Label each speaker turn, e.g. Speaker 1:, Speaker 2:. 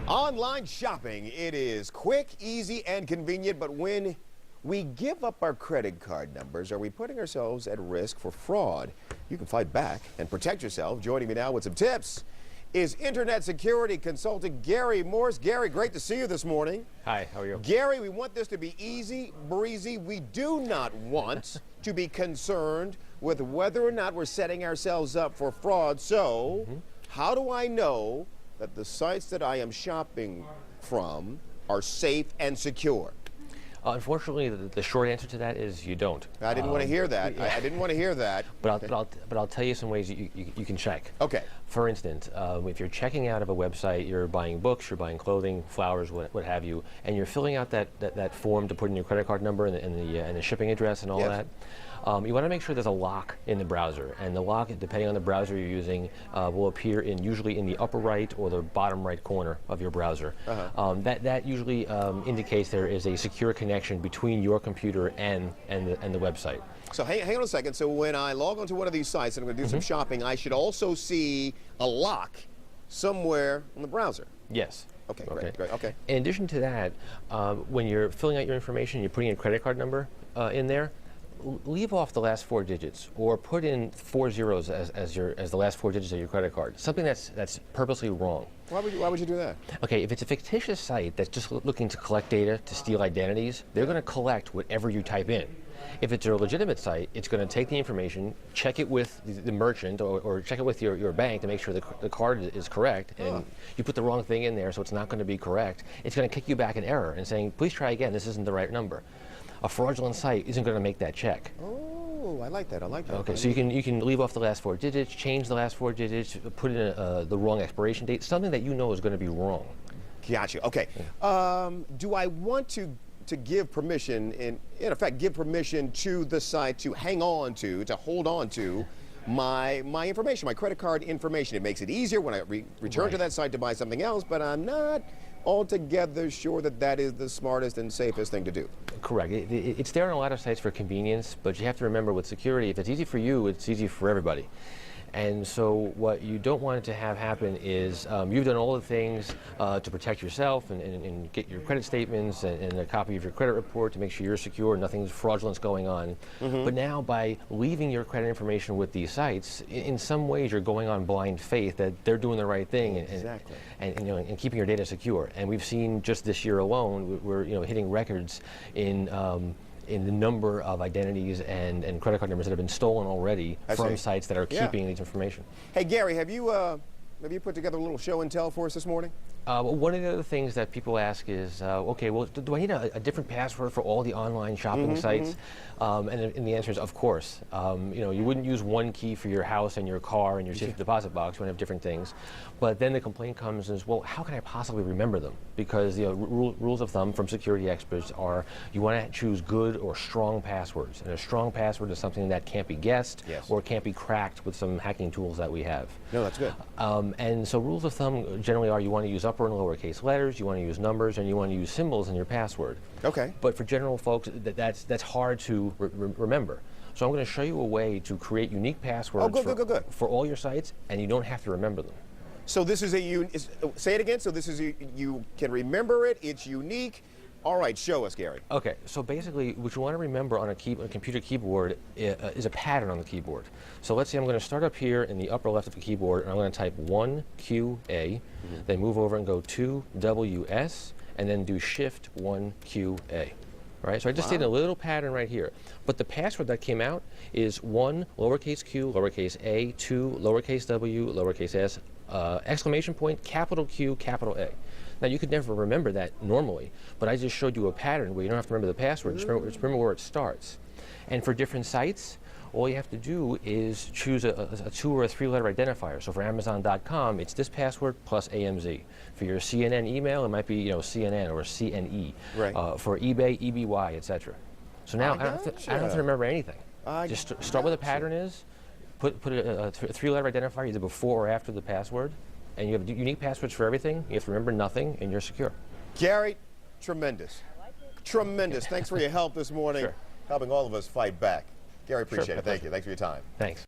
Speaker 1: Online shopping, it is quick, easy, and convenient, but when we give up our credit card numbers, are we putting ourselves at risk for fraud? You can fight back and protect yourself. Joining me now with some tips is Internet security consultant Gary Morse. Gary, great to see you this morning.
Speaker 2: Hi, how are you?
Speaker 1: Gary, we want this to be easy, breezy. We do not want to be concerned with whether or not we're setting ourselves up for fraud. So, how do I know that the sites that I am shopping from are safe and secure?
Speaker 2: Unfortunately, the short answer to that is you don't.
Speaker 1: I didn't want to hear that. I didn't want to hear that.
Speaker 2: But I'll tell you some ways you can check.
Speaker 1: Okay.
Speaker 2: For instance, if you're checking out of a website, you're buying books, you're buying clothing, flowers, what have you, and you're filling out that form to put in your credit card number and the shipping address and all that. You want to make sure there's a lock in the browser, and the lock, depending on the browser you're using, will appear usually in the upper right or the bottom right corner of your browser. That usually indicates there is a secure connection between your computer and the website.
Speaker 1: So hang on a second. So when I log onto one of these sites and I'm going to do some shopping, I should also see a lock somewhere on the browser.
Speaker 2: Yes.
Speaker 1: Okay, great. Okay.
Speaker 2: In addition to that, when you're filling out your information, you're putting a credit card number in there. Leave off the last 4 digits, or put in 4 zeros as the last 4 digits of your credit card. Something that's purposely wrong.
Speaker 1: Why would you do that?
Speaker 2: Okay, if it's a fictitious site that's just looking to collect data to steal identities, they're going to collect whatever you type in. If it's a legitimate site, it's going to take the information, check it with the merchant, or check it with your bank to make sure the card is correct, and you put the wrong thing in there, so it's not going to be correct. It's going to kick you back an error and saying, please try again, this isn't the right number. A fraudulent site isn't going to make that check.
Speaker 1: Oh, I like that.
Speaker 2: Okay, so you can leave off the last 4 digits, change the last 4 digits, put in the wrong expiration date, something that you know is going to be wrong.
Speaker 1: Gotcha. Okay. Do I want to give permission, in effect, give permission to the site to hang on to hold on to my information, my credit card information? It makes it easier when I return to that site to buy something else, but I'm not altogether sure that is the smartest and safest thing to do.
Speaker 2: Correct. It's there on a lot of sites for convenience, but you have to remember with security, if it's easy for you, it's easy for everybody. And so what you don't want to have happen is you've done all the things to protect yourself and get your credit statements and a copy of your credit report to make sure you're secure, nothing's fraudulent going on. But now by leaving your credit information with these sites, in some ways you're going on blind faith that they're doing the right thing and keeping your data secure. And we've seen just this year alone, we're hitting records in the number of identities and credit card numbers that have been stolen already from sites that are keeping these information.
Speaker 1: Hey, Gary, have you put together a little show and tell for us this morning?
Speaker 2: One of the other things that people ask is, okay, well, do I need a different password for all the online shopping sites? And the answer is, of course. You wouldn't use one key for your house and your car and your safe deposit box. You want to have different things. But then the complaint comes is, well, how can I possibly remember them? Because rules of thumb from security experts are you want to choose good or strong passwords. And a strong password is something that can't be guessed or can't be cracked with some hacking tools that we have.
Speaker 1: No, that's good.
Speaker 2: And so rules of thumb generally are you want to use upper and lowercase letters, you want to use numbers, and you want to use symbols in your password.
Speaker 1: Okay.
Speaker 2: But for general folks, that's hard to remember. So I'm going to show you a way to create unique passwords for all your sites, and you don't have to remember them.
Speaker 1: So this is say it again. So this is you can remember it. It's unique. All right, show us, Gary.
Speaker 2: Okay, so basically what you want to remember on a computer keyboard is a pattern on the keyboard. So let's say I'm going to start up here in the upper left of the keyboard, and I'm going to type 1QA, then move over and go 2WS, and then do Shift 1QA. Right, so I just did a little pattern right here. But the password that came out is 1 lowercase q, lowercase a, 2 lowercase w, lowercase s, exclamation point, capital Q, capital A. Now, you could never remember that normally, but I just showed you a pattern where you don't have to remember the password, just remember where it starts. And for different sites, all you have to do is choose a 2 or a 3-letter identifier. So for Amazon.com, it's this password plus AMZ. For your CNN email, it might be CNN or CNE.
Speaker 1: Right.
Speaker 2: For eBay, EBY, etc. So now I don't have to remember anything. Just start where the pattern is, put a 3-letter identifier either before or after the password, and you have unique passwords for everything. You have to remember nothing, and you're secure.
Speaker 1: Gary, tremendous. Tremendous. Thanks for your help this morning, helping all of us fight back. Gary, appreciate it. Thank you. Thanks for your time.
Speaker 2: Thanks.